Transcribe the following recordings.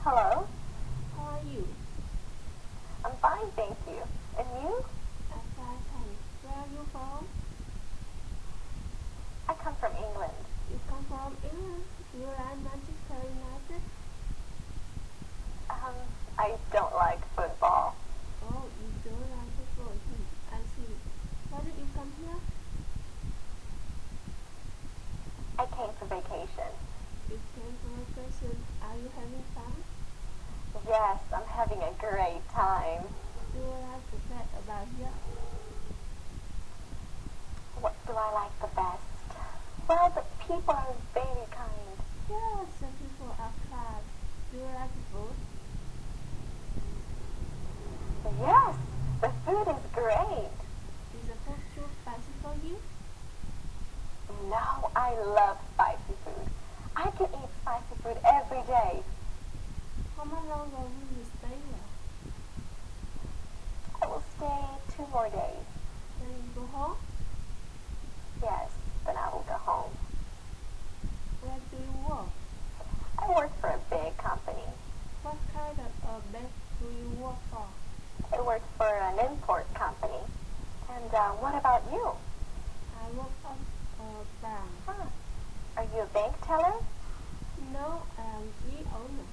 Hello? How are you? I'm fine, thank you. And you? I'm fine, thanks. Where are you from? I come from England. You come from England? Do you like Manchester United? I don't like football. Oh, you don't like football. I see. Why did you come here? I came for vacation. You came for vacation. Are you having fun? Yes, I'm having a great time. Do you like the best about here? What do I like the best? Well, the people are very kind. Yes, some people are kind. Do you like the food? Yes, the food is great. Is the food too spicy for you? No, I love spicy food. I can eat spicy food every day. How much longer will you stay here? I will stay 2 more days. Then you go home? Yes, then I will go home. Where do you work? I work for a big company. What kind of bank do you work for? I work for an import company. And what about you? I work at a bank. Huh. Are you a bank teller? No, I am the owner.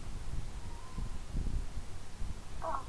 Oh.